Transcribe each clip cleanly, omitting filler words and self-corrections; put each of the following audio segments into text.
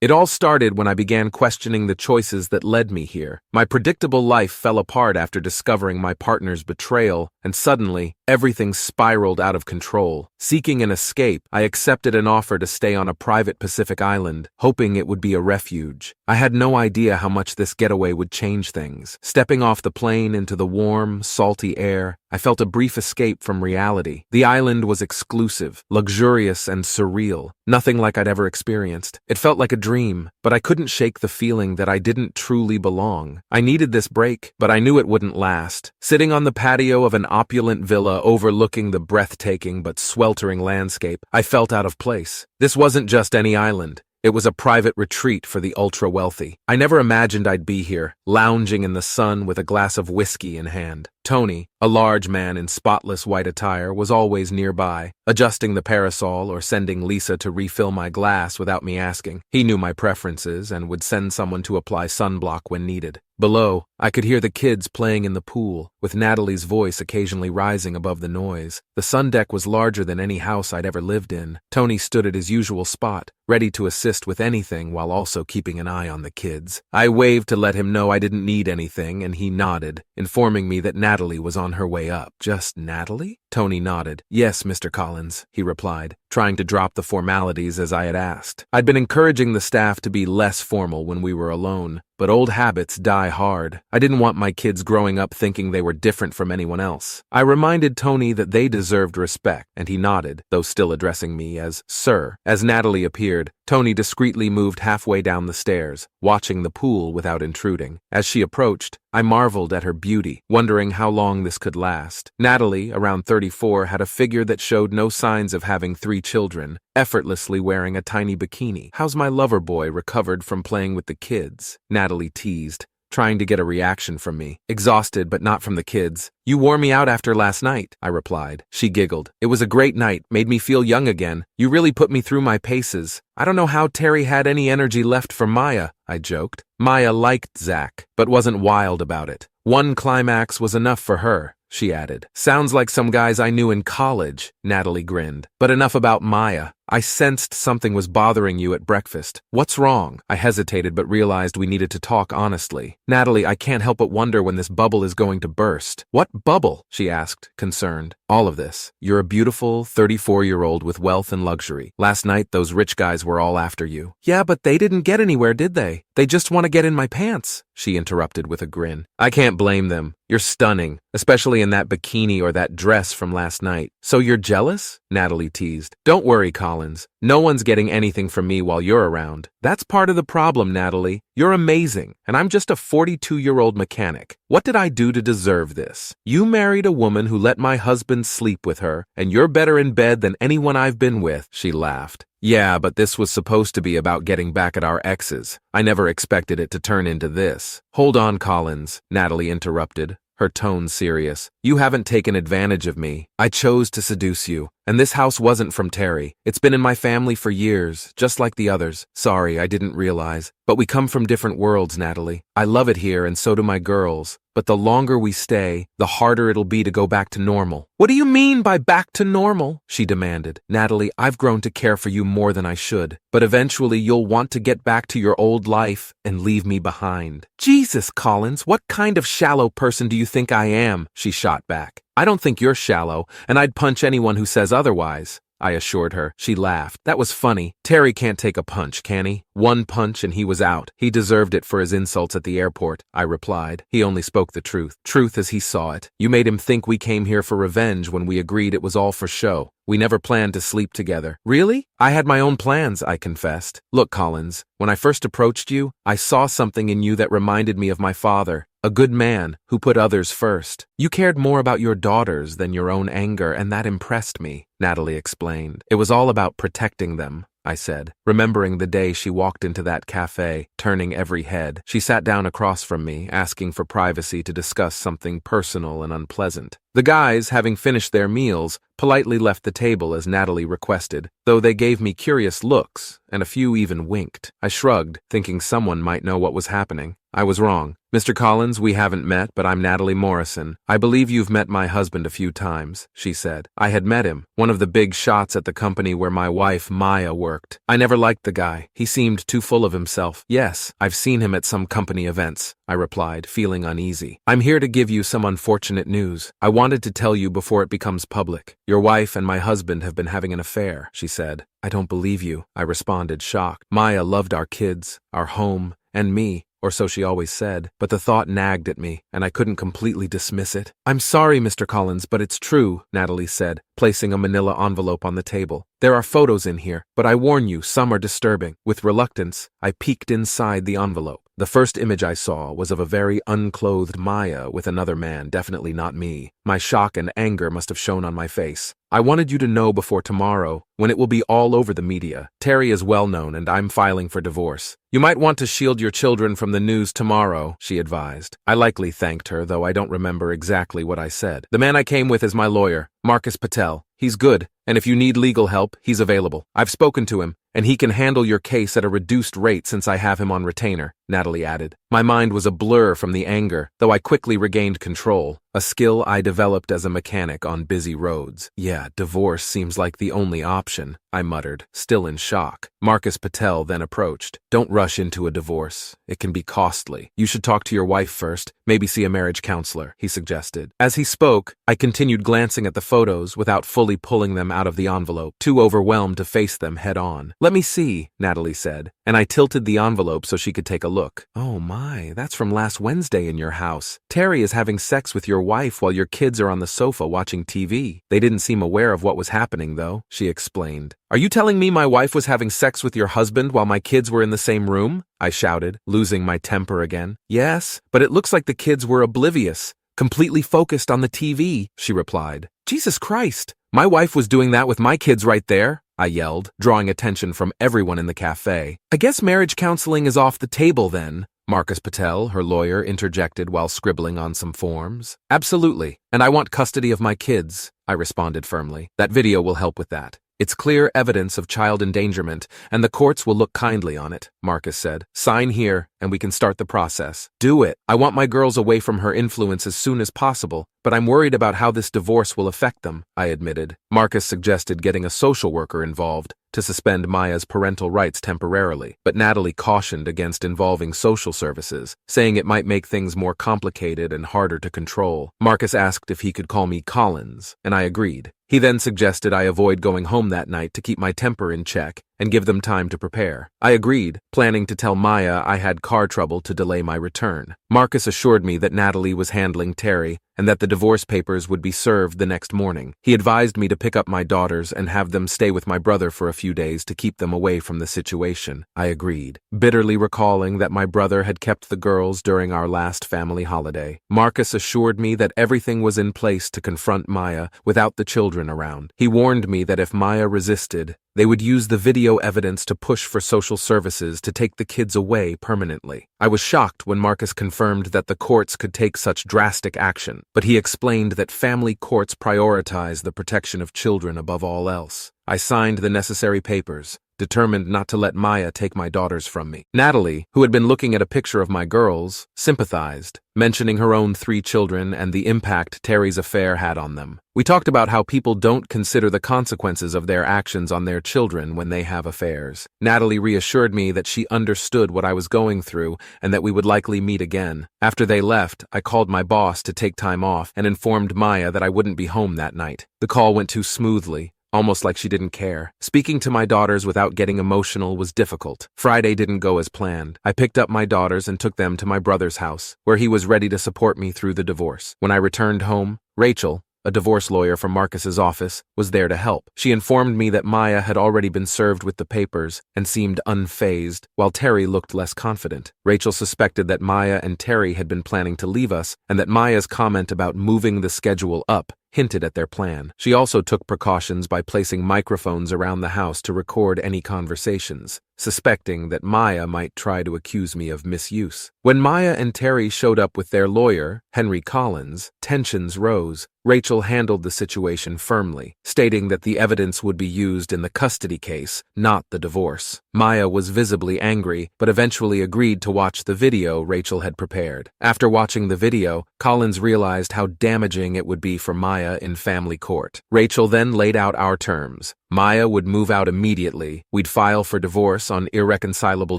It all started when I began questioning the choices that led me here. My predictable life fell apart after discovering my partner's betrayal, and suddenly, everything spiraled out of control. Seeking an escape, I accepted an offer to stay on a private Pacific island, hoping it would be a refuge. I had no idea how much this getaway would change things. Stepping off the plane into the warm, salty air, I felt a brief escape from reality. The island was exclusive, luxurious, and surreal, nothing like I'd ever experienced. It felt like a dream, but I couldn't shake the feeling that I didn't truly belong. I needed this break, but I knew it wouldn't last. Sitting on the patio of an opulent villa overlooking the breathtaking but sweltering landscape, I felt out of place. This wasn't just any island. It was a private retreat for the ultra-wealthy. I never imagined I'd be here, lounging in the sun with a glass of whiskey in hand. Tony, a large man in spotless white attire, was always nearby, adjusting the parasol or sending Lisa to refill my glass without me asking. He knew my preferences and would send someone to apply sunblock when needed. Below, I could hear the kids playing in the pool, with Natalie's voice occasionally rising above the noise. The sun deck was larger than any house I'd ever lived in. Tony stood at his usual spot, ready to assist with anything while also keeping an eye on the kids. I waved to let him know I didn't need anything, and he nodded, informing me that Natalie was on her way up. Just Natalie? Tony nodded. Yes, Mr. Collins, he replied, trying to drop the formalities as I had asked. I'd been encouraging the staff to be less formal when we were alone, but old habits die hard. I didn't want my kids growing up thinking they were different from anyone else. I reminded Tony that they deserved respect, and he nodded, though still addressing me as Sir. As Natalie appeared, Tony discreetly moved halfway down the stairs, watching the pool without intruding. As she approached, I marveled at her beauty, wondering how long this could last. Natalie, around 34, had a figure that showed no signs of having 3 children, effortlessly wearing a tiny bikini. How's my lover boy recovered from playing with the kids? Natalie teased, trying to get a reaction from me. Exhausted, but not from the kids. You wore me out after last night, I replied. She giggled. It was a great night, made me feel young again. You really put me through my paces. I don't know how Terry had any energy left for Maya, I joked. Maya liked Zach, but wasn't wild about it. One climax was enough for her, she added. Sounds like some guys I knew in college, Natalie grinned. But enough about Maya. I sensed something was bothering you at breakfast. What's wrong? I hesitated but realized we needed to talk honestly. Natalie, I can't help but wonder when this bubble is going to burst. What bubble? She asked, concerned. All of this. You're a beautiful 34-year-old with wealth and luxury. Last night, those rich guys were all after you. Yeah, but they didn't get anywhere, did they? They just want to get in my pants, she interrupted with a grin. I can't blame them. You're stunning, especially in that bikini or that dress from last night. So you're jealous? Natalie teased. Don't worry, Collins. No one's getting anything from me while you're around. That's part of the problem, Natalie. You're amazing, and I'm just a 42-year-old mechanic. What did I do to deserve this? You married a woman who let my husband sleep with her, and you're better in bed than anyone I've been with, she laughed. Yeah, but this was supposed to be about getting back at our exes. I never expected it to turn into this. Hold on, Collins, Natalie interrupted, her tone serious. You haven't taken advantage of me. I chose to seduce you. And this house wasn't from Terry. It's been in my family for years, just like the others. Sorry, I didn't realize. But we come from different worlds, Natalie. I love it here and so do my girls. But the longer we stay, the harder it'll be to go back to normal. What do you mean by back to normal? She demanded. Natalie, I've grown to care for you more than I should. But eventually you'll want to get back to your old life and leave me behind. Jesus, Collins, what kind of shallow person do you think I am? She shot back. I don't think you're shallow, and I'd punch anyone who says otherwise, I assured her. She laughed. That was funny. Terry can't take a punch, can he? One punch and he was out. He deserved it for his insults at the airport, I replied. He only spoke the truth. Truth as he saw it. You made him think we came here for revenge when we agreed it was all for show. We never planned to sleep together. Really? I had my own plans, I confessed. Look, Collins, when I first approached you, I saw something in you that reminded me of my father. A good man who put others first. You cared more about your daughters than your own anger, and that impressed me, Natalie explained. It was all about protecting them, I said, remembering the day she walked into that cafe, turning every head. She sat down across from me, asking for privacy to discuss something personal and unpleasant. The guys, having finished their meals, politely left the table as Natalie requested, though they gave me curious looks, and a few even winked. I shrugged, thinking someone might know what was happening. I was wrong. Mr. Collins, we haven't met, but I'm Natalie Morrison. I believe you've met my husband a few times, she said. I had met him, one of the big shots at the company where my wife, Maya, worked. smirked. I never liked the guy. He seemed too full of himself. Yes, I've seen him at some company events, I replied, feeling uneasy. I'm here to give you some unfortunate news. I wanted to tell you before it becomes public. Your wife and my husband have been having an affair, she said. I don't believe you, I responded, shocked. Maya loved our kids, our home, and me. Or so she always said, but the thought nagged at me, and I couldn't completely dismiss it. I'm sorry, Mr. Collins, but it's true, Natalie said, placing a manila envelope on the table. There are photos in here, but I warn you, some are disturbing. With reluctance, I peeked inside the envelope. The first image I saw was of a very unclothed Maya with another man, definitely not me. My shock and anger must have shown on my face. I wanted you to know before tomorrow, when it will be all over the media. Terry is well known and I'm filing for divorce. You might want to shield your children from the news tomorrow, she advised. I likely thanked her, though I don't remember exactly what I said. The man I came with is my lawyer, Marcus Patel. He's good, and if you need legal help, he's available. I've spoken to him, and he can handle your case at a reduced rate since I have him on retainer, Natalie added. My mind was a blur from the anger, though I quickly regained control, a skill I developed as a mechanic on busy roads. Yeah, divorce seems like the only option, I muttered, still in shock. Marcus Patel then approached. Don't rush into a divorce. It can be costly. You should talk to your wife first, maybe see a marriage counselor, he suggested. As he spoke, I continued glancing at the photos without fully pulling them out of the envelope, too overwhelmed to face them head on. Let me see, Natalie said, and I tilted the envelope so she could take a look. Oh my, that's from last Wednesday in your house. Terry is having sex with your wife while your kids are on the sofa watching TV. They didn't seem aware of what was happening, though, she explained. Are you telling me my wife was having sex with your husband while my kids were in the same room? I shouted, losing my temper again. Yes, but it looks like the kids were oblivious, completely focused on the TV, she replied. Jesus Christ, my wife was doing that with my kids right there, I yelled, drawing attention from everyone in the cafe. I guess marriage counseling is off the table then, Marcus Patel, her lawyer, interjected while scribbling on some forms. Absolutely, and I want custody of my kids, I responded firmly. That video will help with that. It's clear evidence of child endangerment, and the courts will look kindly on it, Marcus said. Sign here, and we can start the process. Do it. I want my girls away from her influence as soon as possible, but I'm worried about how this divorce will affect them, I admitted. Marcus suggested getting a social worker involved to suspend Maya's parental rights temporarily, but Natalie cautioned against involving social services, saying it might make things more complicated and harder to control. Marcus asked if he could call me Collins, and I agreed. He then suggested I avoid going home that night to keep my temper in check and give them time to prepare. I agreed, planning to tell Maya I had car trouble to delay my return. Marcus assured me that Natalie was handling Terry and that the divorce papers would be served the next morning. He advised me to pick up my daughters and have them stay with my brother for a few days to keep them away from the situation. I agreed, bitterly recalling that my brother had kept the girls during our last family holiday. Marcus assured me that everything was in place to confront Maya without the children around. He warned me that if Maya resisted, they would use the video evidence to push for social services to take the kids away permanently. I was shocked when Marcus confirmed that the courts could take such drastic action, but he explained that family courts prioritize the protection of children above all else. I signed the necessary papers, determined not to let Maya take my daughters from me. Natalie, who had been looking at a picture of my girls, sympathized, mentioning her own 3 children and the impact Terry's affair had on them. We talked about how people don't consider the consequences of their actions on their children when they have affairs. Natalie reassured me that she understood what I was going through and that we would likely meet again. After they left, I called my boss to take time off and informed Maya that I wouldn't be home that night. The call went too smoothly, almost like she didn't care. Speaking to my daughters without getting emotional was difficult. Friday didn't go as planned. I picked up my daughters and took them to my brother's house, where he was ready to support me through the divorce. When I returned home, Rachel, a divorce lawyer from Marcus's office, was there to help. She informed me that Maya had already been served with the papers and seemed unfazed, while Terry looked less confident. Rachel suspected that Maya and Terry had been planning to leave us and that Maya's comment about moving the schedule up hinted at their plan. She also took precautions by placing microphones around the house to record any conversations, suspecting that Maya might try to accuse me of misuse. When Maya and Terry showed up with their lawyer, Henry Collins, tensions rose. Rachel handled the situation firmly, stating that the evidence would be used in the custody case, not the divorce. Maya was visibly angry, but eventually agreed to watch the video Rachel had prepared. After watching the video, Collins realized how damaging it would be for Maya in family court. Rachel then laid out our terms. Maya would move out immediately, we'd file for divorce on irreconcilable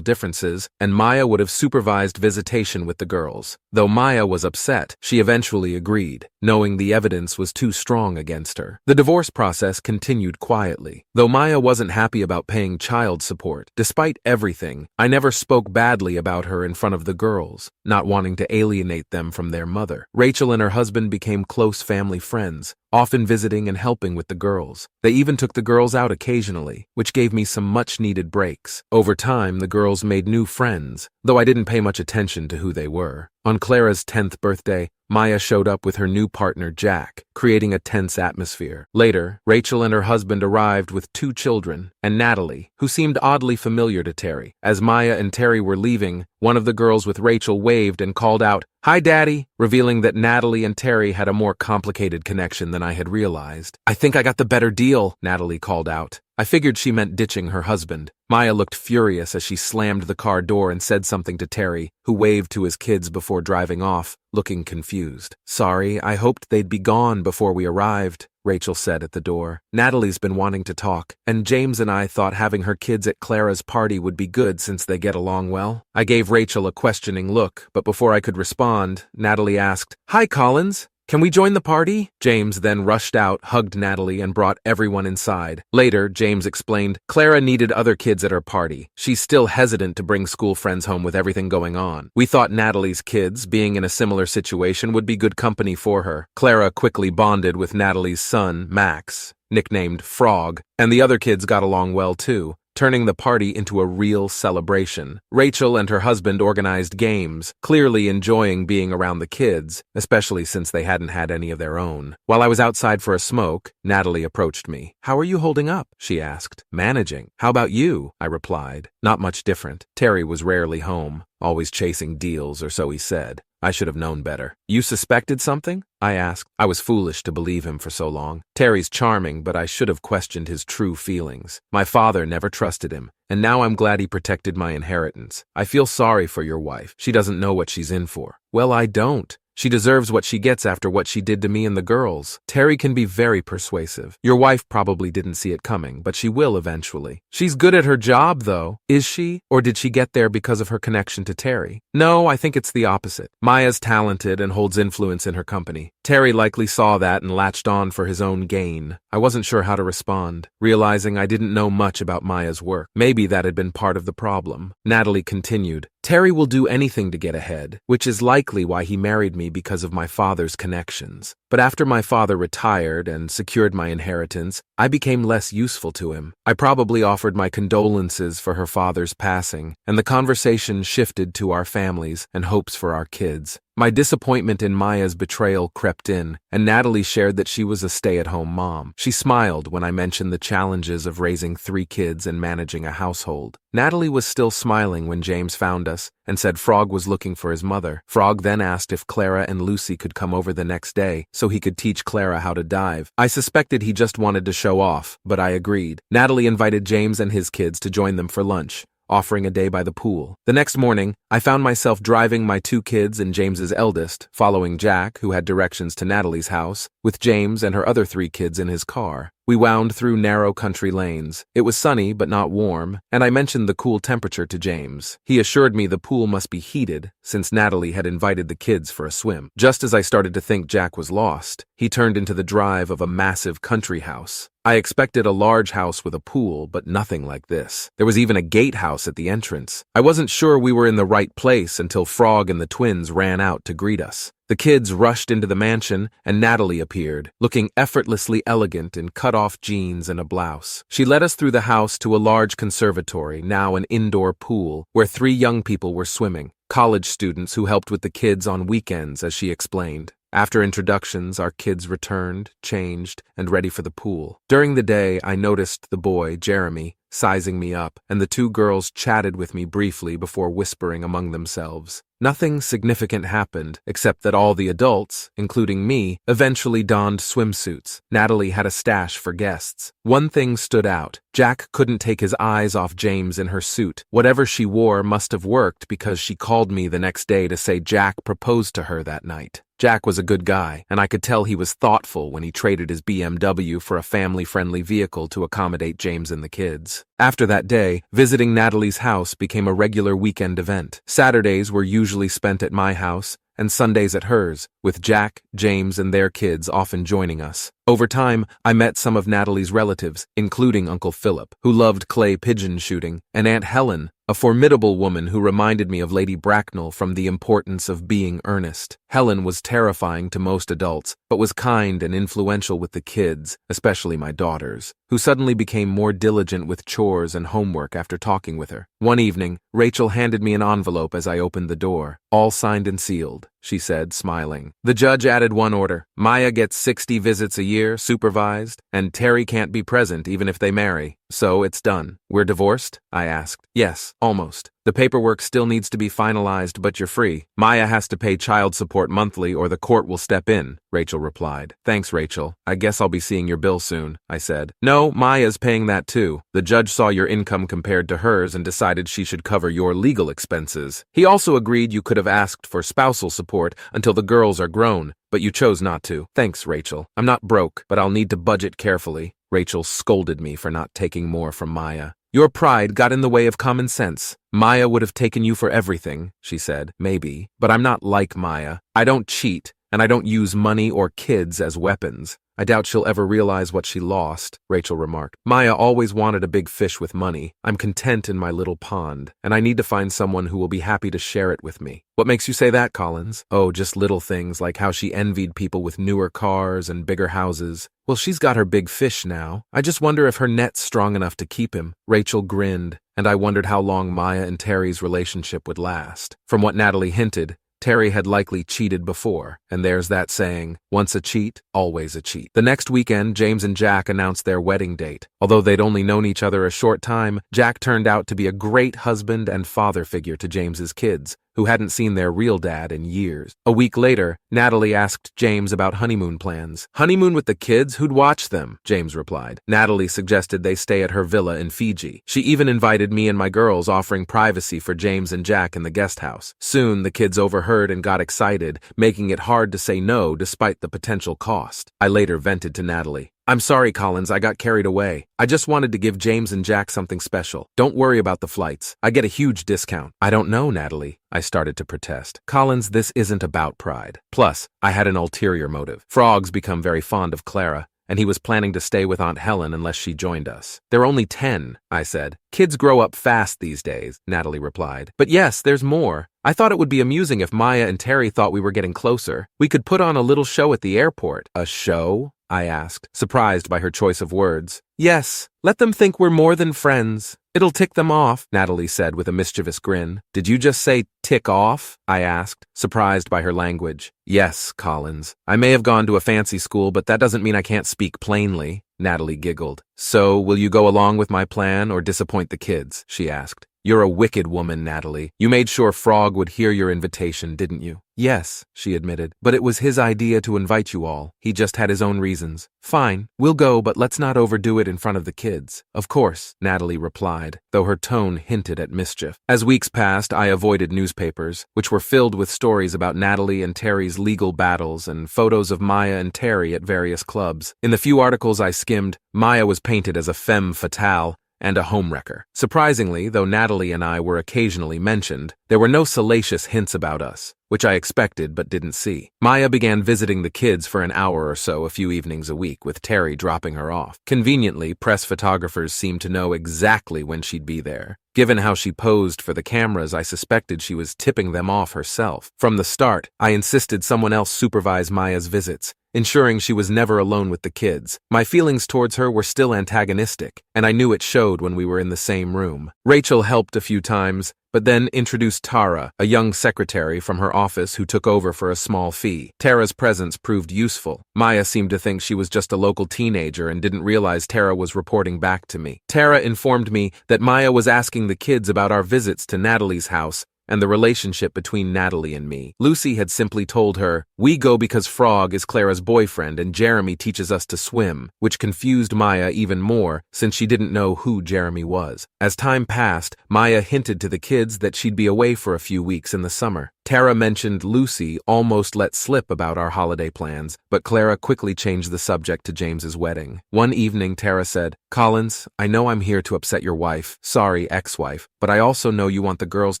differences, and Maya would have supervised visitation with the girls. Though Maya was upset, she eventually agreed, knowing the evidence was too strong against her. The divorce process continued quietly. Though Maya wasn't happy about paying child support, despite everything, I never spoke badly about her in front of the girls, not wanting to alienate them from their mother. Rachel and her husband became close family friends, often visiting and helping with the girls. They even took the girls out occasionally, which gave me some much-needed breaks. Over time, the girls made new friends, though I didn't pay much attention to who they were. On Clara's 10th birthday, Maya showed up with her new partner, Jack, creating a tense atmosphere. Later, Rachel and her husband arrived with 2 children, and Natalie, who seemed oddly familiar to Terry. As Maya and Terry were leaving, one of the girls with Rachel waved and called out, "Hi, Daddy," revealing that Natalie and Terry had a more complicated connection than I had realized. "I think I got the better deal," Natalie called out. I figured she meant ditching her husband. Maya looked furious as she slammed the car door and said something to Terry, who waved to his kids before driving off, looking confused. "Sorry, I hoped they'd be gone before we arrived," Rachel said at the door. "Natalie's been wanting to talk, and James and I thought having her kids at Clara's party would be good since they get along well." I gave Rachel a questioning look, but before I could respond, Natalie asked, "Hi, Collins. Can we join the party?" James then rushed out, hugged Natalie, and brought everyone inside. Later, James explained, "Clara needed other kids at her party. She's still hesitant to bring school friends home with everything going on. We thought Natalie's kids, being in a similar situation, would be good company for her." Clara quickly bonded with Natalie's son, Max, nicknamed Frog, and the other kids got along well too, turning the party into a real celebration. Rachel and her husband organized games, clearly enjoying being around the kids, especially since they hadn't had any of their own. While I was outside for a smoke, Natalie approached me. "How are you holding up?" she asked. "Managing. How about you?" I replied. "Not much different. Terry was rarely home, always chasing deals, or so he said. I should have known better." "You suspected something?" I asked. I was foolish to believe him for so long. Terry's charming, but I should have questioned his true feelings. My father never trusted him, and now I'm glad he protected my inheritance. I feel sorry for your wife. She doesn't know what she's in for. Well, I don't. She deserves what she gets after what she did to me and the girls. Terry can be very persuasive. Your wife probably didn't see it coming, but she will eventually. She's good at her job, though. Is she? Or did she get there because of her connection to Terry? No, I think it's the opposite. Maya's talented and holds influence in her company. Terry likely saw that and latched on for his own gain. I wasn't sure how to respond, realizing I didn't know much about Maya's work. Maybe that had been part of the problem. Natalie continued, "Terry will do anything to get ahead, which is likely why he married me because of my father's connections. But after my father retired and secured my inheritance, I became less useful to him. I probably offered my condolences for her father's passing, and the conversation shifted to our families and hopes for our kids. My disappointment in Maya's betrayal crept in, and Natalie shared that she was a stay-at-home mom. She smiled when I mentioned the challenges of raising 3 kids and managing a household. Natalie was still smiling when James found us and said Frog was looking for his mother. Frog then asked if Clara and Lucy could come over the next day so he could teach Clara how to dive. I suspected he just wanted to show off, but I agreed. Natalie invited James and his kids to join them for lunch, offering a day by the pool. The next morning, I found myself driving my 2 kids and James's eldest, following Jack, who had directions to Natalie's house, with James and her other 3 kids in his car. We wound through narrow country lanes. It was sunny but not warm, and I mentioned the cool temperature to James. He assured me the pool must be heated, since Natalie had invited the kids for a swim. Just as I started to think Jack was lost, he turned into the drive of a massive country house. I expected a large house with a pool, but nothing like this. There was even a gatehouse at the entrance. I wasn't sure we were in the right place until Frog and the twins ran out to greet us. The kids rushed into the mansion, and Natalie appeared, looking effortlessly elegant in cut-off jeans and a blouse. She led us through the house to a large conservatory, now an indoor pool, where 3 young people were swimming, college students who helped with the kids on weekends, as she explained. After introductions, our kids returned, changed, and ready for the pool. During the day, I noticed the boy, Jeremy, sizing me up, and the 2 girls chatted with me briefly before whispering among themselves. Nothing significant happened, except that all the adults, including me, eventually donned swimsuits. Natalie had a stash for guests. One thing stood out. Jack couldn't take his eyes off James in her suit. Whatever she wore must have worked because she called me the next day to say Jack proposed to her that night. Jack was a good guy, and I could tell he was thoughtful when he traded his BMW for a family-friendly vehicle to accommodate James and the kids. After that day, visiting Natalie's house became a regular weekend event. Saturdays were usually spent at my house, and Sundays at hers, with Jack, James, and their kids often joining us. Over time, I met some of Natalie's relatives, including Uncle Philip, who loved clay pigeon shooting, and Aunt Helen, a formidable woman who reminded me of Lady Bracknell from The Importance of Being Earnest. Helen was terrifying to most adults, but was kind and influential with the kids, especially my daughters, who suddenly became more diligent with chores and homework after talking with her. One evening, Rachel handed me an envelope as I opened the door. "All signed and sealed," she said, smiling. "The judge added one order. Maya gets 60 visits a year, supervised, and Terry can't be present even if they marry. So it's done." "We're divorced?" I asked. "Yes, almost. The paperwork still needs to be finalized, but you're free. Maya has to pay child support monthly or the court will step in," Rachel replied. "Thanks, Rachel. I guess I'll be seeing your bill soon," I said. "No, Maya's paying that too. The judge saw your income compared to hers and decided she should cover your legal expenses. He also agreed you could have asked for spousal support until the girls are grown, but you chose not to." "Thanks, Rachel. I'm not broke, but I'll need to budget carefully." Rachel scolded me for not taking more from Maya. "Your pride got in the way of common sense. Maya would have taken you for everything," she said. "Maybe, but I'm not like Maya. I don't cheat, and I don't use money or kids as weapons. I doubt she'll ever realize what she lost," Rachel remarked. "Maya always wanted a big fish with money. I'm content in my little pond, and I need to find someone who will be happy to share it with me." "What makes you say that, Collins?" "Oh, just little things like how she envied people with newer cars and bigger houses. Well, she's got her big fish now. I just wonder if her net's strong enough to keep him." Rachel grinned, and I wondered how long Maya and Terry's relationship would last. From what Natalie hinted, Terry had likely cheated before, and there's that saying, once a cheat, always a cheat. The next weekend, James and Jack announced their wedding date. Although they'd only known each other a short time, Jack turned out to be a great husband and father figure to James's kids, who hadn't seen their real dad in years. A week later, Natalie asked James about honeymoon plans. "Honeymoon with the kids? Who'd watch them?" James replied. Natalie suggested they stay at her villa in Fiji. She even invited me and my girls, offering privacy for James and Jack in the guest house. Soon, the kids overheard and got excited, making it hard to say no despite the potential cost. I later vented to Natalie. "I'm sorry, Collins, I got carried away. I just wanted to give James and Jack something special. Don't worry about the flights. I get a huge discount." "I don't know, Natalie," I started to protest. "Collins, this isn't about pride. Plus, I had an ulterior motive. Frog's become very fond of Clara, and he was planning to stay with Aunt Helen unless she joined us." "They're only 10, I said. "Kids grow up fast these days," Natalie replied. "But yes, there's more. I thought it would be amusing if Maya and Terry thought we were getting closer. We could put on a little show at the airport." "A show?" I asked, surprised by her choice of words. "Yes, let them think we're more than friends. It'll tick them off," Natalie said with a mischievous grin. "Did you just say tick off?" I asked, surprised by her language. "Yes, Collins. I may have gone to a fancy school, but that doesn't mean I can't speak plainly," Natalie giggled. "So, will you go along with my plan or disappoint the kids?" she asked. "You're a wicked woman, Natalie. You made sure Frog would hear your invitation, didn't you?" "Yes," she admitted, "but it was his idea to invite you all. He just had his own reasons." "Fine, we'll go, but let's not overdo it in front of the kids." "Of course," Natalie replied, though her tone hinted at mischief. As weeks passed, I avoided newspapers, which were filled with stories about Natalie and Terry's legal battles and photos of Maya and Terry at various clubs. In the few articles I skimmed, Maya was painted as a femme fatale and a homewrecker. Surprisingly, though Natalie and I were occasionally mentioned, there were no salacious hints about us, which I expected but didn't see. Maya began visiting the kids for an hour or so a few evenings a week, with Terry dropping her off. Conveniently, press photographers seemed to know exactly when she'd be there. Given how she posed for the cameras, I suspected she was tipping them off herself. From the start, I insisted someone else supervise Maya's visits, ensuring she was never alone with the kids. My feelings towards her were still antagonistic, and I knew it showed when we were in the same room. Rachel helped a few times, but then introduced Tara, a young secretary from her office who took over for a small fee. Tara's presence proved useful. Maya seemed to think she was just a local teenager and didn't realize Tara was reporting back to me. Tara informed me that Maya was asking the kids about our visits to Natalie's house and the relationship between Natalie and me. Lucy had simply told her, "We go because Frog is Clara's boyfriend and Jeremy teaches us to swim," which confused Maya even more since she didn't know who Jeremy was. As time passed, Maya hinted to the kids that she'd be away for a few weeks in the summer. Tara mentioned Lucy almost let slip about our holiday plans, but Clara quickly changed the subject to James's wedding. One evening, Tara said, "Collins, I know I'm here to upset your wife, sorry, ex-wife, but I also know you want the girls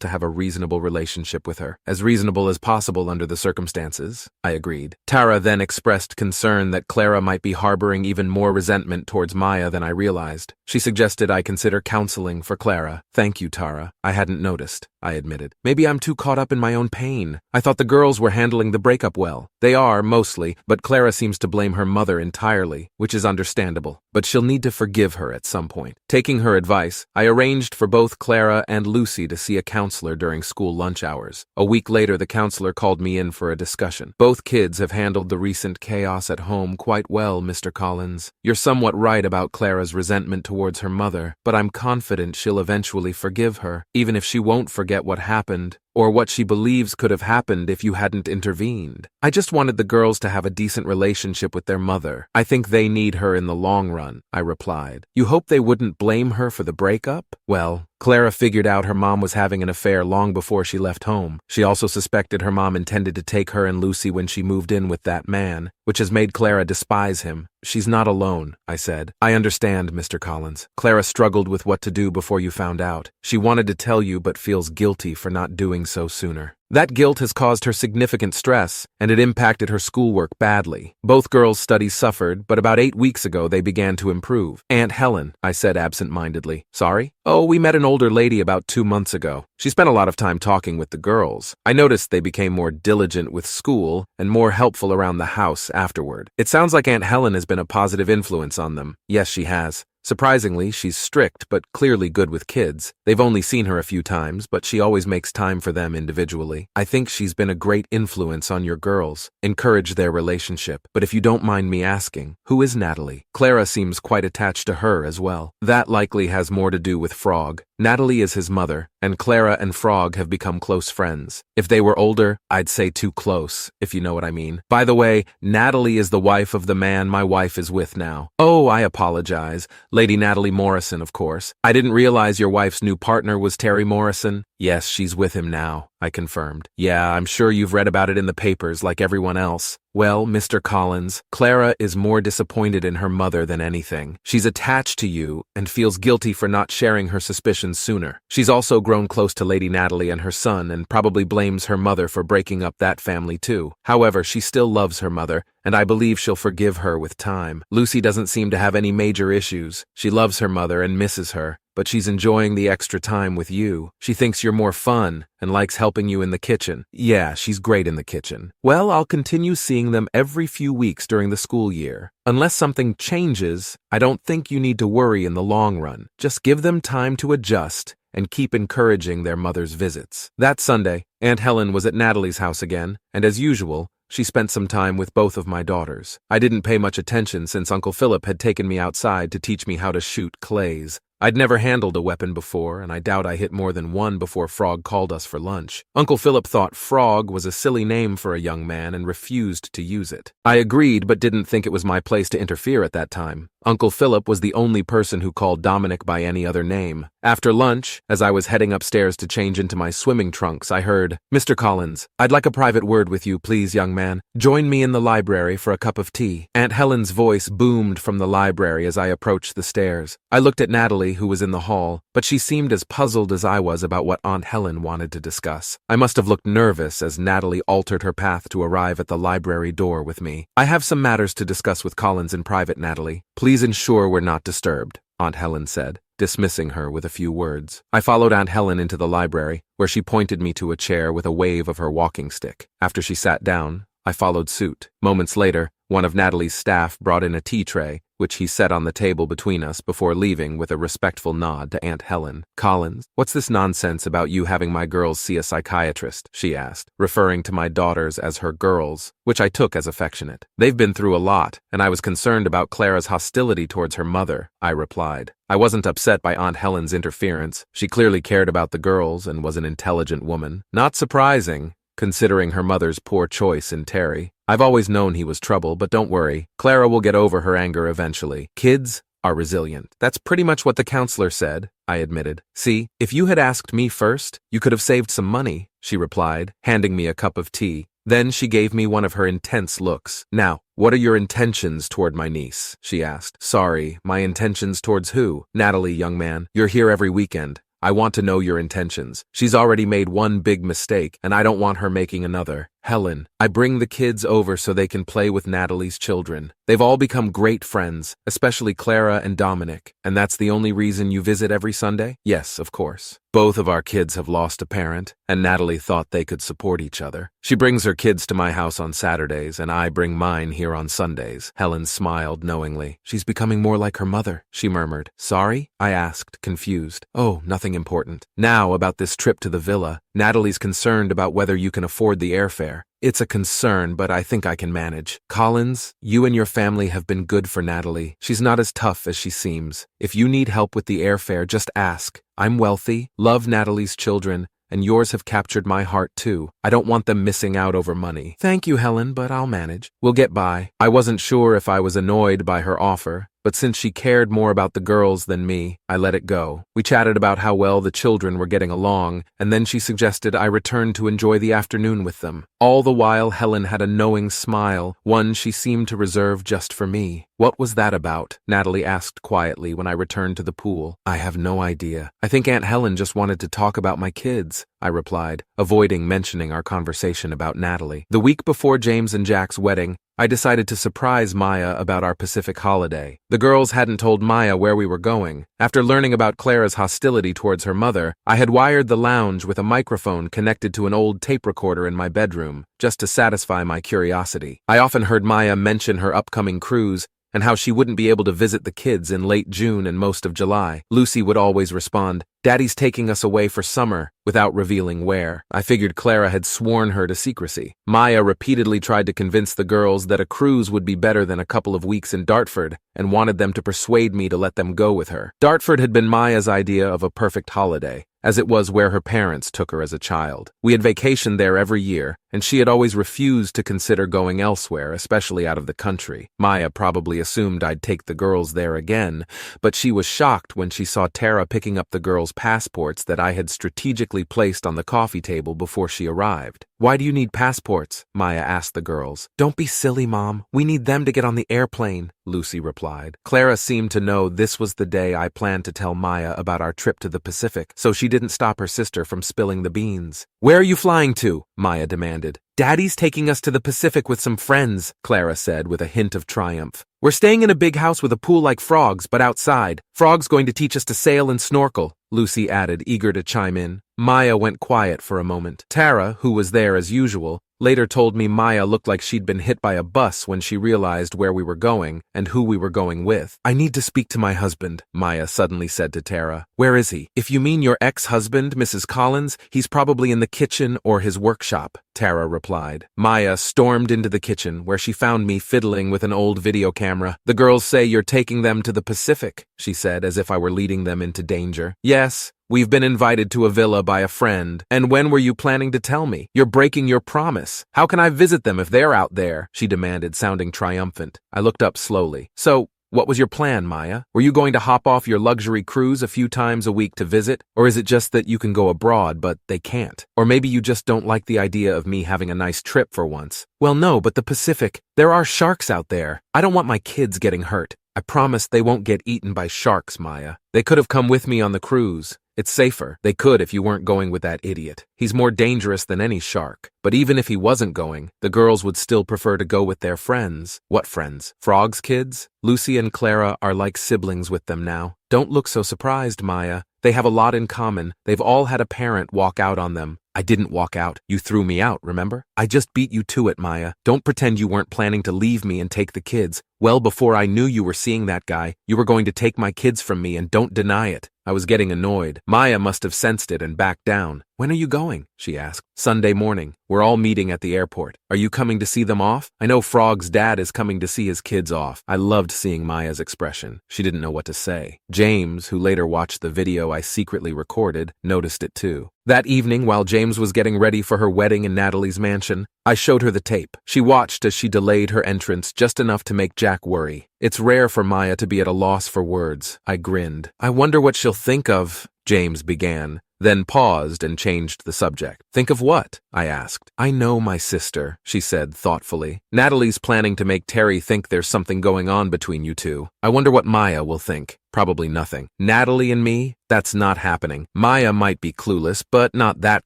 to have a reasonable relationship with her. As reasonable as possible under the circumstances." I agreed. Tara then expressed concern that Clara might be harboring even more resentment towards Maya than I realized. She suggested I consider counseling for Clara. "Thank you, Tara. I hadn't noticed," I admitted. "Maybe I'm too caught up in my own pain. I thought the girls were handling the breakup well. They are, mostly, but Clara seems to blame her mother entirely, which is understandable. But she'll need to forgive her at some point." Taking her advice, I arranged for both Clara and Lucy to see a counselor during school lunch hours. A week later, the counselor called me in for a discussion. "Both kids have handled the recent chaos at home quite well, Mr. Collins. You're somewhat right about Clara's resentment towards her mother, but I'm confident she'll eventually forgive her, even if she won't forget what happened, or what she believes could have happened if you hadn't intervened. I just wanted the girls to have a decent relationship with their mother. I think they need her in the long run," I replied. "You hope they wouldn't blame her for the breakup?" "Well, Clara figured out her mom was having an affair long before she left home. She also suspected her mom intended to take her and Lucy when she moved in with that man, which has made Clara despise him. She's not alone," I said. "I understand, Mr. Collins. Clara struggled with what to do before you found out. She wanted to tell you but feels guilty for not doing so sooner. That guilt has caused her significant stress, and it impacted her schoolwork badly. Both girls' studies suffered, but about 8 weeks ago they began to improve." "Aunt Helen," I said absent-mindedly. "Sorry?" "Oh, we met an older lady about 2 months ago. She spent a lot of time talking with the girls. I noticed they became more diligent with school and more helpful around the house afterward. It sounds like Aunt Helen has been a positive influence on them." "Yes, she has. Surprisingly, she's strict but clearly good with kids. They've only seen her a few times, but she always makes time for them individually. I think she's been a great influence on your girls. Encourage their relationship. But if you don't mind me asking, who is Natalie?" "Clara seems quite attached to her as well." "That likely has more to do with Frog. Natalie is his mother, and Clara and Frog have become close friends. If they were older, I'd say too close, if you know what I mean. By the way, Natalie is the wife of the man my wife is with now." "Oh, I apologize. Lady Natalie Morrison, of course. I didn't realize your wife's new partner was Terry Morrison." "Yes, she's with him now," I confirmed. "Yeah, I'm sure you've read about it in the papers like everyone else." "Well, Mr. Collins, Clara is more disappointed in her mother than anything. She's attached to you and feels guilty for not sharing her suspicions sooner. She's also grown close to Lady Natalie and her son and probably blames her mother for breaking up that family too. However, she still loves her mother, and I believe she'll forgive her with time. Lucy doesn't seem to have any major issues. She loves her mother and misses her, but she's enjoying the extra time with you. She thinks you're more fun and likes helping you in the kitchen." "Yeah, she's great in the kitchen." "Well, I'll continue seeing them every few weeks during the school year. Unless something changes, I don't think you need to worry in the long run. Just give them time to adjust and keep encouraging their mother's visits." That Sunday, Aunt Helen was at Natalie's house again, and as usual, she spent some time with both of my daughters. I didn't pay much attention since Uncle Philip had taken me outside to teach me how to shoot clays. I'd never handled a weapon before, and I doubt I hit more than one before Frog called us for lunch. Uncle Philip thought Frog was a silly name for a young man and refused to use it. I agreed, but didn't think it was my place to interfere at that time. Uncle Philip was the only person who called Dominic by any other name. After lunch, as I was heading upstairs to change into my swimming trunks, I heard, "Mr. Collins, I'd like a private word with you, please, young man. Join me in the library for a cup of tea." Aunt Helen's voice boomed from the library as I approached the stairs. I looked at Natalie, who was in the hall, but she seemed as puzzled as I was about what Aunt Helen wanted to discuss. I must have looked nervous as Natalie altered her path to arrive at the library door with me. "I have some matters to discuss with Collins in private, Natalie. Please ensure we're not disturbed," Aunt Helen said, dismissing her with a few words. I followed Aunt Helen into the library, where she pointed me to a chair with a wave of her walking stick. After she sat down, I followed suit. Moments later, one of Natalie's staff brought in a tea tray, which he set on the table between us before leaving with a respectful nod to Aunt Helen. "Collins, what's this nonsense about you having my girls see a psychiatrist?" she asked, referring to my daughters as her girls, which I took as affectionate. "They've been through a lot, and I was concerned about Clara's hostility towards her mother," I replied. I wasn't upset by Aunt Helen's interference. She clearly cared about the girls and was an intelligent woman. Not surprising, considering her mother's poor choice in Terry. I've always known he was trouble, but don't worry. Clara will get over her anger eventually. Kids are resilient. That's pretty much what the counselor said. I admitted. See, if you had asked me first, you could have saved some money, she replied, handing me a cup of tea. Then she gave me one of her intense looks. Now, what are your intentions toward my niece? She asked. Sorry, my intentions towards who? Natalie, young man. You're here every weekend. I want to know your intentions. She's already made one big mistake, and I don't want her making another. Helen, I bring the kids over so they can play with Natalie's children. They've all become great friends, especially Clara and Dominic. And that's the only reason you visit every Sunday? Yes, of course. Both of our kids have lost a parent, and Natalie thought they could support each other. She brings her kids to my house on Saturdays, and I bring mine here on Sundays. Helen smiled knowingly. She's becoming more like her mother, she murmured. Sorry? I asked, confused. Oh, nothing important. Now, about this trip to the villa. Natalie's concerned about whether you can afford the airfare. It's a concern, but I think I can manage. Collins, you and your family have been good for Natalie. She's not as tough as she seems. If you need help with the airfare, just ask. I'm wealthy, love Natalie's children, and yours have captured my heart too. I don't want them missing out over money. Thank you, Helen, but I'll manage. We'll get by. I wasn't sure if I was annoyed by her offer, but since she cared more about the girls than me, I let it go. We chatted about how well the children were getting along, and then she suggested I return to enjoy the afternoon with them. All the while, Helen had a knowing smile, one she seemed to reserve just for me. What was that about? Natalie asked quietly when I returned to the pool. I have no idea. I think Aunt Helen just wanted to talk about my kids, I replied, avoiding mentioning our conversation about Natalie. The week before James and Jack's wedding, I decided to surprise Maya about our Pacific holiday. The girls hadn't told Maya where we were going. After learning about Clara's hostility towards her mother, I had wired the lounge with a microphone connected to an old tape recorder in my bedroom, just to satisfy my curiosity. I often heard Maya mention her upcoming cruise, and how she wouldn't be able to visit the kids in late June and most of July. Lucy would always respond, "Daddy's taking us away for summer," without revealing where. I figured Clara had sworn her to secrecy. Maya repeatedly tried to convince the girls that a cruise would be better than a couple of weeks in Dartford, and wanted them to persuade me to let them go with her. Dartford had been Maya's idea of a perfect holiday, as it was where her parents took her as a child. We had vacationed there every year, and she had always refused to consider going elsewhere, especially out of the country. Maya probably assumed I'd take the girls there again, but she was shocked when she saw Tara picking up the girls' passports that I had strategically placed on the coffee table before she arrived. "Why do you need passports?" Maya asked the girls. "Don't be silly, Mom. We need them to get on the airplane," Lucy replied. Clara seemed to know this was the day I planned to tell Maya about our trip to the Pacific, so she didn't stop her sister from spilling the beans. "Where are you flying to?" Maya demanded. "Daddy's taking us to the Pacific with some friends," Clara said with a hint of triumph. "We're staying in a big house with a pool like Frog's, but outside. Frog's going to teach us to sail and snorkel," Lucy added, eager to chime in. Maya went quiet for a moment. Tara, who was there as usual, later told me Maya looked like she'd been hit by a bus when she realized where we were going and who we were going with. "I need to speak to my husband," Maya suddenly said to Tara. "Where is he?" "If you mean your ex-husband, Mrs. Collins, he's probably in the kitchen or his workshop," Tara replied. Maya stormed into the kitchen, where she found me fiddling with an old video camera. "The girls say you're taking them to the Pacific," she said, as if I were leading them into danger. "Yes. We've been invited to a villa by a friend. And when were you planning to tell me? You're breaking your promise. How can I visit them if they're out there?" she demanded, sounding triumphant. I looked up slowly. "So, what was your plan, Maya? Were you going to hop off your luxury cruise a few times a week to visit? Or is it just that you can go abroad, but they can't? Or maybe you just don't like the idea of me having a nice trip for once?" "Well, no, but the Pacific. There are sharks out there. I don't want my kids getting hurt." "I promise they won't get eaten by sharks, Maya. They could have come with me on the cruise. It's safer. They could if you weren't going with that idiot. He's more dangerous than any shark. But even if he wasn't going, the girls would still prefer to go with their friends." "What friends? Frog's kids?" "Lucy and Clara are like siblings with them now." "Don't look so surprised, Maya. They have a lot in common. They've all had a parent walk out on them." "I didn't walk out. You threw me out, remember? I just beat you to it, Maya. Don't pretend you weren't planning to leave me and take the kids. Well before I knew you were seeing that guy, you were going to take my kids from me, and don't deny it." I was getting annoyed. Maya must have sensed it and backed down. "When are you going?" she asked. "Sunday morning. We're all meeting at the airport. Are you coming to see them off? I know Frog's dad is coming to see his kids off." I loved seeing Maya's expression. She didn't know what to say. James, who later watched the video I secretly recorded, noticed it too. That evening, while James was getting ready for her wedding in Natalie's mansion, I showed her the tape. She watched as she delayed her entrance just enough to make Jack worry. It's rare for Maya to be at a loss for words. I grinned. "I wonder what she'll think of," James began, then paused and changed the subject. "Think of what?" I asked. "I know my sister," she said thoughtfully. "Natalie's planning to make Terry think there's something going on between you two. I wonder what Maya will think. Probably nothing. Natalie and me? That's not happening. Maya might be clueless, but not that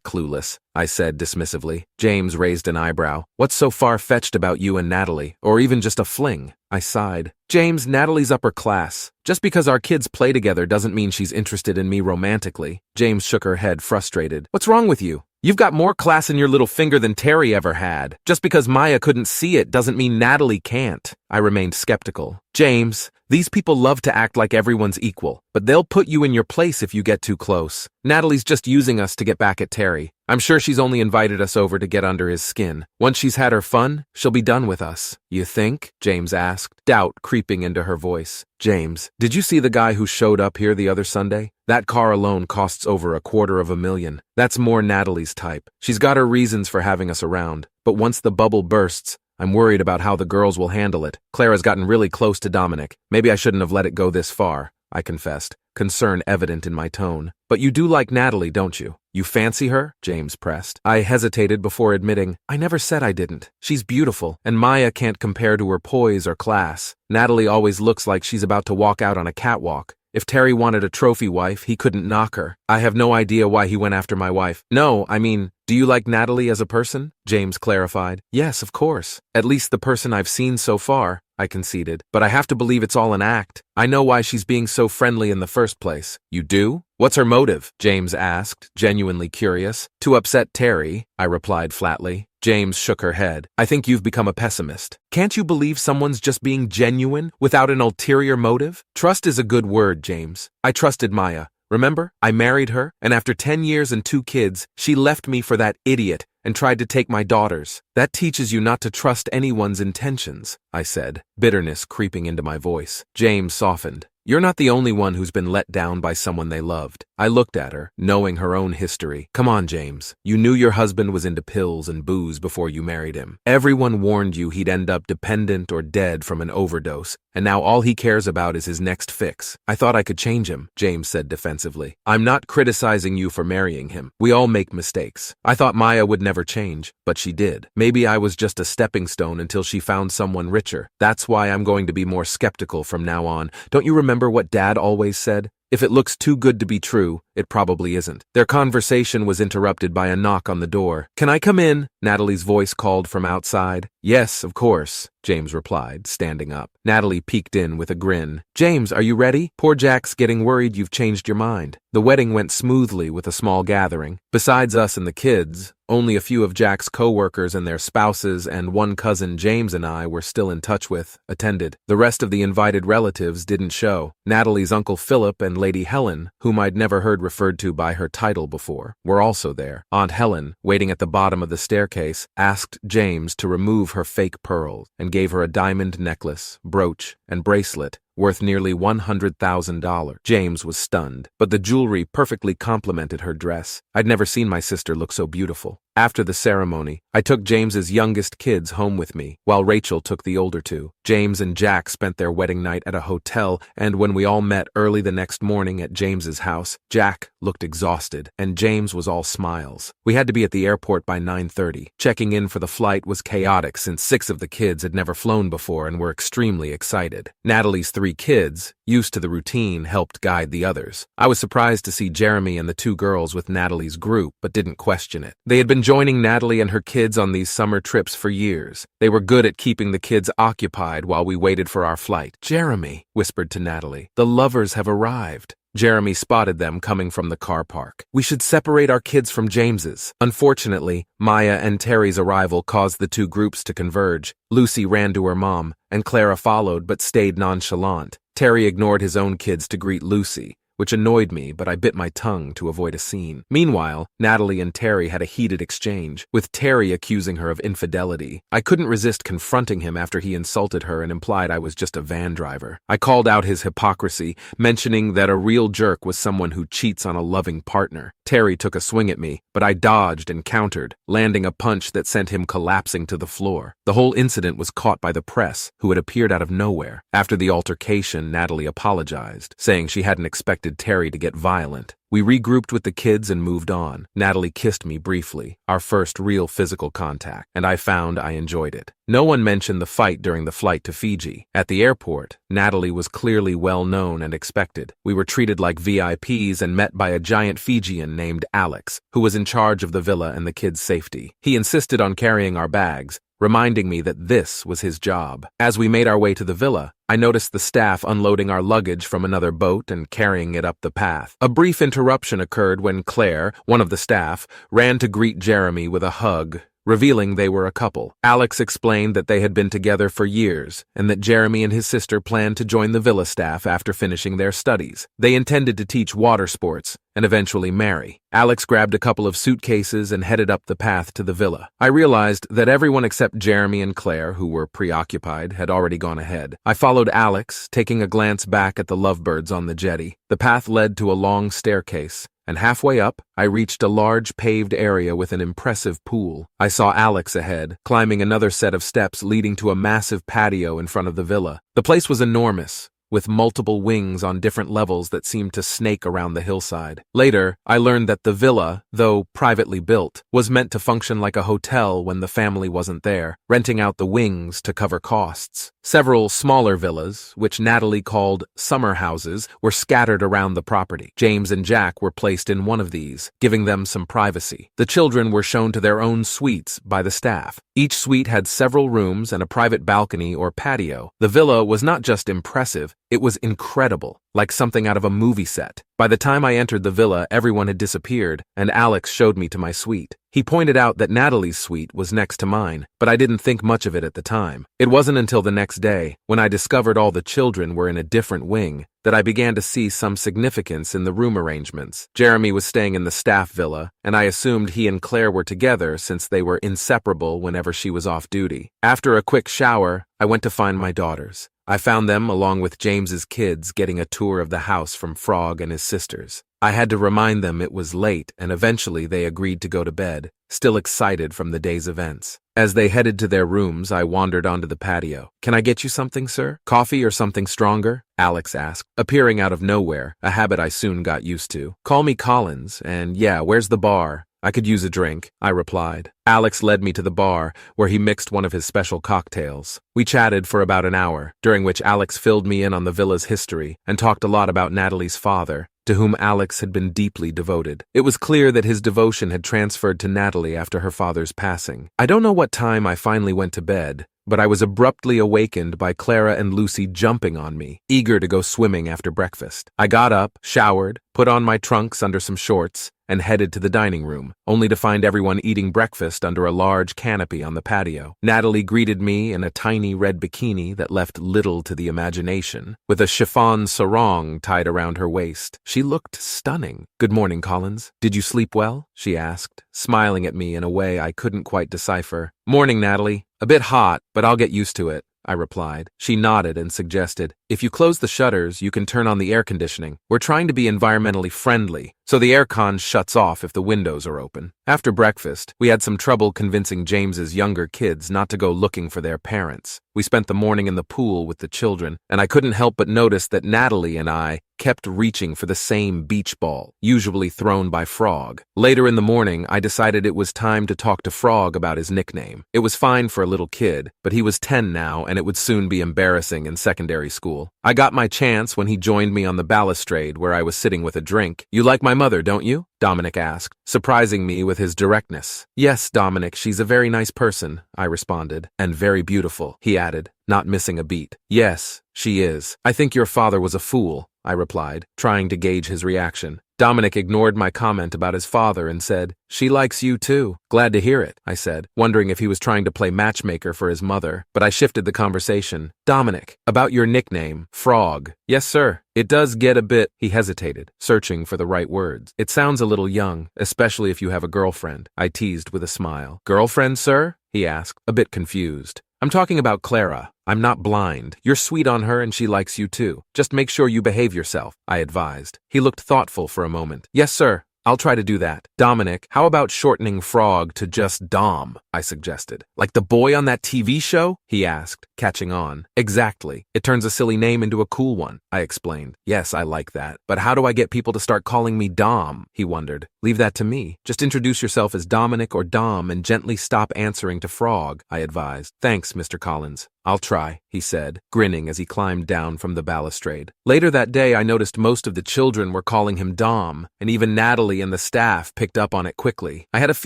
clueless," I said dismissively. James raised an eyebrow. "What's so far-fetched about you and Natalie? Or even just a fling?" I sighed. "James, Natalie's upper class. Just because our kids play together doesn't mean she's interested in me romantically." James shook her head, frustrated. "What's wrong with you? You've got more class in your little finger than Terry ever had. Just because Maya couldn't see it doesn't mean Natalie can't." I remained skeptical. "James, these people love to act like everyone's equal, but they'll put you in your place if you get too close. Natalie's just using us to get back at Terry. I'm sure she's only invited us over to get under his skin. Once she's had her fun, she'll be done with us." "You think?" James asked, doubt creeping into her voice. "James, did you see the guy who showed up here the other Sunday? That car alone costs over $250,000. That's more Natalie's type. She's got her reasons for having us around, but once the bubble bursts, I'm worried about how the girls will handle it. Clara's gotten really close to Dominic. Maybe I shouldn't have let it go this far," I confessed, concern evident in my tone. "But you do like Natalie, don't you? You fancy her?" James pressed. I hesitated before admitting, "I never said I didn't. She's beautiful, and Maya can't compare to her poise or class. Natalie always looks like she's about to walk out on a catwalk. If Terry wanted a trophy wife, he couldn't knock her. I have no idea why he went after my wife." "No, I mean, do you like Natalie as a person?" James clarified. "Yes, of course. At least the person I've seen so far," I conceded. "But I have to believe it's all an act. I know why she's being so friendly in the first place." "You do? What's her motive?" James asked, genuinely curious. "To upset Terry," I replied flatly. James shook her head. "I think you've become a pessimist. Can't you believe someone's just being genuine without an ulterior motive? Trust is a good word, James. I trusted Maya. Remember? I married her, and after 10 years and 2 kids, she left me for that idiot and tried to take my daughters. That teaches you not to trust anyone's intentions," I said, bitterness creeping into my voice. James softened. "You're not the only one who's been let down by someone they loved." I looked at her, knowing her own history. "Come on, James. You knew your husband was into pills and booze before you married him. Everyone warned you he'd end up dependent or dead from an overdose, and now all he cares about is his next fix. I thought I could change him," James said defensively. "I'm not criticizing you for marrying him. We all make mistakes. I thought Maya would never change, but she did. Maybe I was just a stepping stone until she found someone richer. That's why I'm going to be more skeptical from now on. Don't you remember what Dad always said? If it looks too good to be true, it probably isn't." Their conversation was interrupted by a knock on the door. "Can I come in?" Natalie's voice called from outside. "Yes, of course," James replied, standing up. Natalie peeked in with a grin. "James, are you ready? Poor Jack's getting worried you've changed your mind." The wedding went smoothly with a small gathering. Besides us and the kids, only a few of Jack's co-workers and their spouses and one cousin James and I were still in touch with attended. The rest of the invited relatives didn't show. Natalie's Uncle Philip and Lady Helen, whom I'd never heard referred to by her title before, were also there. Aunt Helen, waiting at the bottom of the staircase, asked James to remove her fake pearls and gave her a diamond necklace, brooch, and bracelet worth nearly $100,000. James was stunned, but the jewelry perfectly complemented her dress. I'd never seen my sister look so beautiful. After the ceremony, I took James's youngest kids home with me, while Rachel took the older 2. James and Jack spent their wedding night at a hotel, and when we all met early the next morning at James's house, Jack looked exhausted, and James was all smiles. We had to be at the airport by 9:30. Checking in for the flight was chaotic since 6 of the kids had never flown before and were extremely excited. Natalie's 3 kids, used to the routine, helped guide the others. I was surprised to see Jeremy and the 2 girls with Natalie's group, but didn't question it. They had been joining Natalie and her kids on these summer trips for years. They were good at keeping the kids occupied while we waited for our flight. "Jeremy," whispered to Natalie, "the lovers have arrived." Jeremy spotted them coming from the car park. "We should separate our kids from James's." Unfortunately, Maya and Terry's arrival caused the 2 groups to converge. Lucy ran to her mom, and Clara followed but stayed nonchalant. Terry ignored his own kids to greet Lucy, which annoyed me, but I bit my tongue to avoid a scene. Meanwhile, Natalie and Terry had a heated exchange, with Terry accusing her of infidelity. I couldn't resist confronting him after he insulted her and implied I was just a van driver. I called out his hypocrisy, mentioning that a real jerk was someone who cheats on a loving partner. Terry took a swing at me, but I dodged and countered, landing a punch that sent him collapsing to the floor. The whole incident was caught by the press, who had appeared out of nowhere. After the altercation, Natalie apologized, saying she hadn't expected Terry to get violent. We regrouped with the kids and moved on. Natalie kissed me briefly, our first real physical contact, and I found I enjoyed it. No one mentioned the fight during the flight to Fiji. At the airport, Natalie was clearly well known and expected. We were treated like VIPs and met by a giant Fijian named Alex, who was in charge of the villa and the kids' safety. He insisted on carrying our bags, reminding me that this was his job. As we made our way to the villa, I noticed the staff unloading our luggage from another boat and carrying it up the path. A brief interruption occurred when Claire, one of the staff, ran to greet Jeremy with a hug, revealing they were a couple. Alex explained that they had been together for years and that Jeremy and his sister planned to join the villa staff after finishing their studies. They intended to teach water sports and eventually marry. Alex grabbed a couple of suitcases and headed up the path to the villa. I realized that everyone except Jeremy and Claire, who were preoccupied, had already gone ahead. I followed Alex, taking a glance back at the lovebirds on the jetty. The path led to a long staircase, and halfway up, I reached a large paved area with an impressive pool. I saw Alex ahead, climbing another set of steps leading to a massive patio in front of the villa. The place was enormous, with multiple wings on different levels that seemed to snake around the hillside. Later, I learned that the villa, though privately built, was meant to function like a hotel when the family wasn't there, renting out the wings to cover costs. Several smaller villas, which Natalie called summer houses, were scattered around the property. James and Jack were placed in one of these, giving them some privacy. The children were shown to their own suites by the staff. Each suite had several rooms and a private balcony or patio. The villa was not just impressive, it was incredible, like something out of a movie set. By the time I entered the villa, everyone had disappeared, and Alex showed me to my suite. He pointed out that Natalie's suite was next to mine, but I didn't think much of it at the time. It wasn't until the next day, when I discovered all the children were in a different wing, that I began to see some significance in the room arrangements. Jeremy was staying in the staff villa, and I assumed he and Claire were together since they were inseparable whenever she was off duty. After a quick shower, I went to find my daughters. I found them, along with James's kids, getting a tour of the house from Frog and his sisters. I had to remind them it was late, and eventually they agreed to go to bed, still excited from the day's events. As they headed to their rooms, I wandered onto the patio. "Can I get you something, sir? Coffee or something stronger?" Alex asked, appearing out of nowhere, a habit I soon got used to. "Call me Collins, and yeah, where's the bar? I could use a drink," I replied. Alex led me to the bar, where he mixed one of his special cocktails. We chatted for about an hour, during which Alex filled me in on the villa's history and talked a lot about Natalie's father, to whom Alex had been deeply devoted. It was clear that his devotion had transferred to Natalie after her father's passing. I don't know what time I finally went to bed, but I was abruptly awakened by Clara and Lucy jumping on me, eager to go swimming after breakfast. I got up, showered, put on my trunks under some shorts, and headed to the dining room, only to find everyone eating breakfast under a large canopy on the patio. Natalie greeted me in a tiny red bikini that left little to the imagination, with a chiffon sarong tied around her waist. She looked stunning. "Good morning, Collins. Did you sleep well?" she asked, smiling at me in a way I couldn't quite decipher. "Morning, Natalie. A bit hot, but I'll get used to it," I replied. She nodded and suggested, "If you close the shutters, you can turn on the air conditioning. We're trying to be environmentally friendly, so the aircon shuts off if the windows are open." After breakfast, we had some trouble convincing James's younger kids not to go looking for their parents. We spent the morning in the pool with the children, and I couldn't help but notice that Natalie and I kept reaching for the same beach ball, usually thrown by Frog. Later in the morning, I decided it was time to talk to Frog about his nickname. It was fine for a little kid, but he was 10 now, and it would soon be embarrassing in secondary school. I got my chance when he joined me on the balustrade where I was sitting with a drink. "You like my mother, don't you?" Dominic asked, surprising me with his directness. "Yes, Dominic, she's a very nice person," I responded. "And very beautiful," he added, not missing a beat. "Yes, she is. I think your father was a fool," I replied, trying to gauge his reaction. Dominic ignored my comment about his father and said, "She likes you too." "Glad to hear it," I said, wondering if he was trying to play matchmaker for his mother, but I shifted the conversation. "Dominic, about your nickname, Frog." "Yes, sir. It does get a bit—" He hesitated, searching for the right words. "It sounds a little young, especially if you have a girlfriend," I teased with a smile. "Girlfriend, sir?" he asked, a bit confused. "I'm talking about Clara. I'm not blind. You're sweet on her and she likes you too. Just make sure you behave yourself," I advised. He looked thoughtful for a moment. "Yes, sir. I'll try to do that." "Dominic, how about shortening Frog to just Dom?" I suggested. "Like the boy on that TV show?" he asked, catching on. "Exactly. It turns a silly name into a cool one," I explained. "Yes, I like that. But how do I get people to start calling me Dom?" he wondered. "Leave that to me. Just introduce yourself as Dominic or Dom and gently stop answering to Frog," I advised. "Thanks, Mr. Collins. I'll try," he said, grinning as he climbed down from the balustrade. Later that day, I noticed most of the children were calling him Dom, and even Natalie and the staff picked up on it quickly. I had a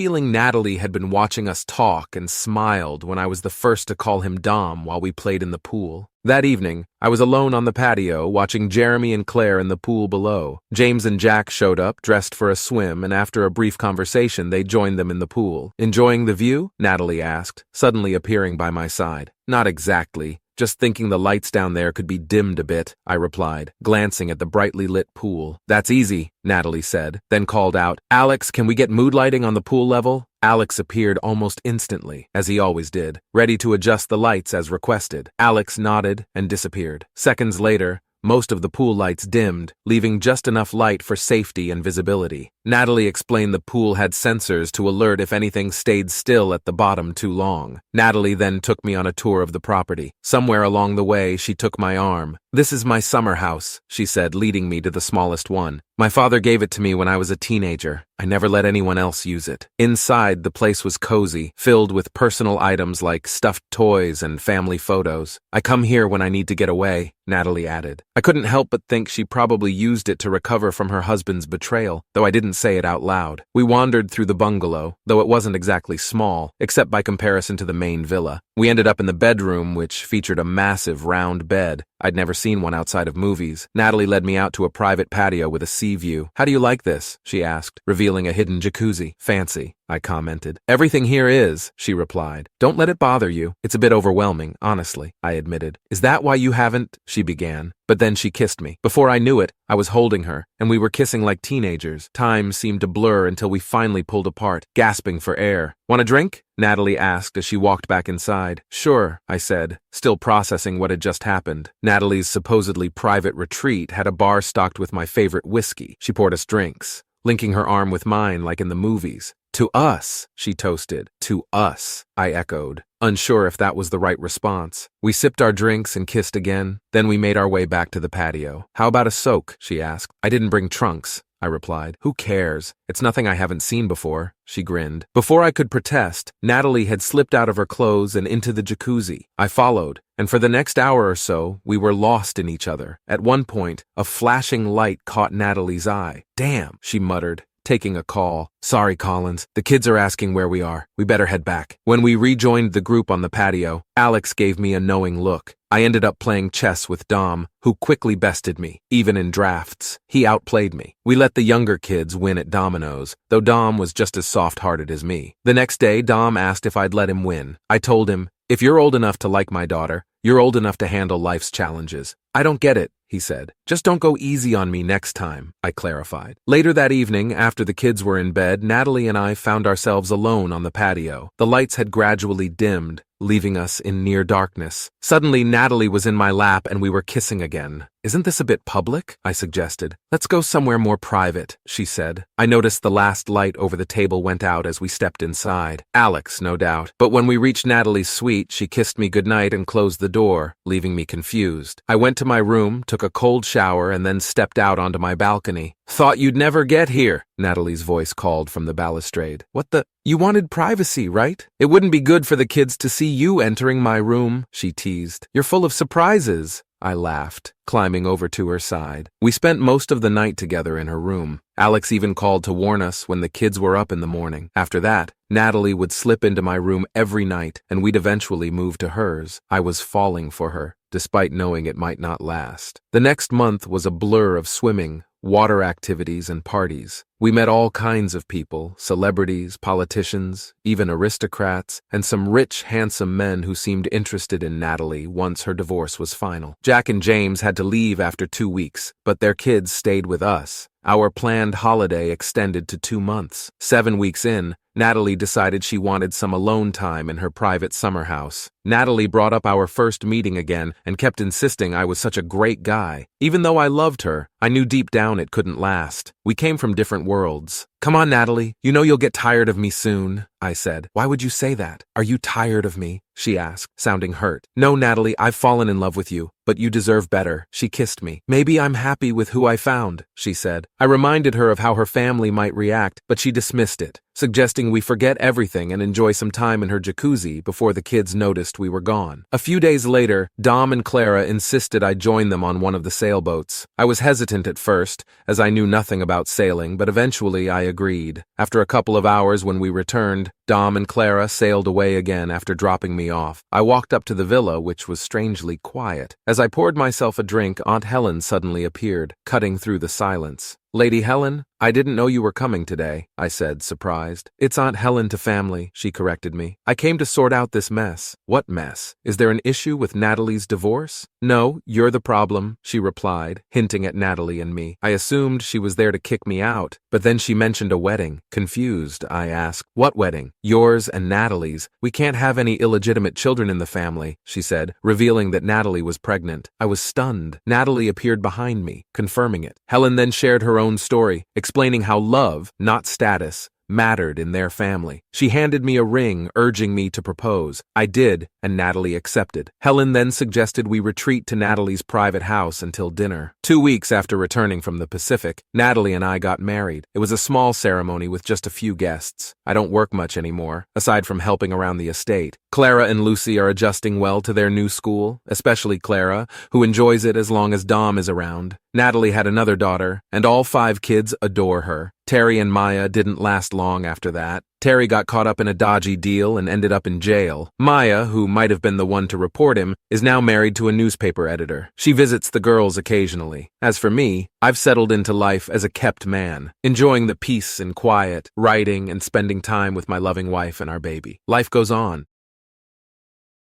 feeling Natalie had been watching us talk and smiled when I was the first to call him Dom while we played in the pool. That evening, I was alone on the patio watching Jeremy and Claire in the pool below. James and Jack showed up, dressed for a swim, and after a brief conversation, they joined them in the pool. "Enjoying the view?" Natalie asked, suddenly appearing by my side. "Not exactly. Just thinking the lights down there could be dimmed a bit," I replied, glancing at the brightly lit pool. "That's easy," Natalie said, then called out, "Alex, can we get mood lighting on the pool level?" Alex appeared almost instantly, as he always did, ready to adjust the lights as requested. Alex nodded and disappeared. Seconds later, most of the pool lights dimmed, leaving just enough light for safety and visibility. Natalie explained the pool had sensors to alert if anything stayed still at the bottom too long. Natalie then took me on a tour of the property. Somewhere along the way, she took my arm. "This is my summer house," she said, leading me to the smallest one. "My father gave it to me when I was a teenager. I never let anyone else use it." Inside, the place was cozy, filled with personal items like stuffed toys and family photos. "I come here when I need to get away," Natalie added. I couldn't help but think she probably used it to recover from her husband's betrayal, though I didn't say it out loud. We wandered through the bungalow, though it wasn't exactly small, except by comparison to the main villa. We ended up in the bedroom, which featured a massive round bed. I'd never seen one outside of movies. Natalie led me out to a private patio with a sea view. "How do you like this?" she asked, revealing a hidden jacuzzi. "Fancy," I commented. "Everything here is," she replied. "Don't let it bother you. It's a bit overwhelming, honestly," I admitted. "Is that why you haven't—" she began. But then she kissed me. Before I knew it, I was holding her, and we were kissing like teenagers. Time seemed to blur until we finally pulled apart, gasping for air. "Want a drink?" Natalie asked as she walked back inside. "Sure," I said, still processing what had just happened. Natalie's supposedly private retreat had a bar stocked with my favorite whiskey. She poured us drinks, linking her arm with mine like in the movies. "To us," she toasted. "To us," I echoed, unsure if that was the right response. We sipped our drinks and kissed again. Then we made our way back to the patio. "How about a soak?" she asked. "I didn't bring trunks," I replied. "Who cares? It's nothing I haven't seen before," she grinned. Before I could protest, Natalie had slipped out of her clothes and into the jacuzzi. I followed, and for the next hour or so, we were lost in each other. At one point, a flashing light caught Natalie's eye. "Damn," she muttered, taking a call. "Sorry, Collins. The kids are asking where we are. We better head back." When we rejoined the group on the patio, Alex gave me a knowing look. I ended up playing chess with Dom, who quickly bested me, even in drafts. He outplayed me. We let the younger kids win at dominoes, though Dom was just as soft-hearted as me. The next day, Dom asked if I'd let him win. I told him, "If you're old enough to like my daughter, you're old enough to handle life's challenges." "I don't get it," he said. "Just don't go easy on me next time," I clarified. Later that evening, after the kids were in bed, Natalie and I found ourselves alone on the patio. The lights had gradually dimmed, leaving us in near darkness. Suddenly, Natalie was in my lap and we were kissing again. "Isn't this a bit public?" I suggested. "Let's go somewhere more private," she said. I noticed the last light over the table went out as we stepped inside. Alex, no doubt. But when we reached Natalie's suite, she kissed me goodnight and closed the door, leaving me confused. I went to my room, took a cold shower, and then stepped out onto my balcony. "Thought you'd never get here," Natalie's voice called from the balustrade. "What the? You wanted privacy, right? It wouldn't be good for the kids to see you entering my room," she teased. "You're full of surprises." I laughed, climbing over to her side. We spent most of the night together in her room. Alex even called to warn us when the kids were up in the morning. After that, Natalie would slip into my room every night, and we'd eventually move to hers. I was falling for her, despite knowing it might not last. The next month was a blur of swimming, water activities, and parties. We met all kinds of people, celebrities, politicians, even aristocrats, and some rich, handsome men who seemed interested in Natalie once her divorce was final. Jack and James had to leave after 2 weeks, but their kids stayed with us. Our planned holiday extended to 2 months. 7 weeks in, Natalie decided she wanted some alone time in her private summer house. Natalie brought up our first meeting again and kept insisting I was such a great guy. Even though I loved her, I knew deep down it couldn't last. We came from different worlds. "Come on, Natalie, you know you'll get tired of me soon," I said. "Why would you say that? Are you tired of me?" she asked, sounding hurt. "No, Natalie, I've fallen in love with you, but you deserve better." She kissed me. "Maybe I'm happy with who I found," she said. I reminded her of how her family might react, but she dismissed it, suggesting we forget everything and enjoy some time in her jacuzzi before the kids noticed we were gone. A few days later, Dom and Clara insisted I join them on one of the sailboats. I was hesitant at first, as I knew nothing about sailing, but eventually I agreed. After a couple of hours when we returned, Dom and Clara sailed away again after dropping me off. I walked up to the villa, which was strangely quiet. As I poured myself a drink, Aunt Helen suddenly appeared, cutting through the silence. "Lady Helen, I didn't know you were coming today," I said, surprised. "It's Aunt Helen to family," she corrected me. "I came to sort out this mess." "What mess? Is there an issue with Natalie's divorce?" "No, you're the problem," she replied, hinting at Natalie and me. I assumed she was there to kick me out, but then she mentioned a wedding. Confused, I asked, "What wedding?" "Yours and Natalie's. We can't have any illegitimate children in the family," she said, revealing that Natalie was pregnant. I was stunned. Natalie appeared behind me, confirming it. Helen then shared her own story, explaining how love, not status, mattered in their family. She handed me a ring, urging me to propose. I did, and Natalie accepted. Helen then suggested we retreat to Natalie's private house until dinner. 2 weeks after returning from the Pacific, Natalie and I got married. It was a small ceremony with just a few guests. I don't work much anymore, aside from helping around the estate. Clara and Lucy are adjusting well to their new school, especially Clara, who enjoys it as long as Dom is around. Natalie had another daughter, and all 5 kids adore her. Terry and Maya didn't last long after that. Terry got caught up in a dodgy deal and ended up in jail. Maya, who might have been the one to report him, is now married to a newspaper editor. She visits the girls occasionally. As for me, I've settled into life as a kept man, enjoying the peace and quiet, writing and spending time with my loving wife and our baby. Life goes on.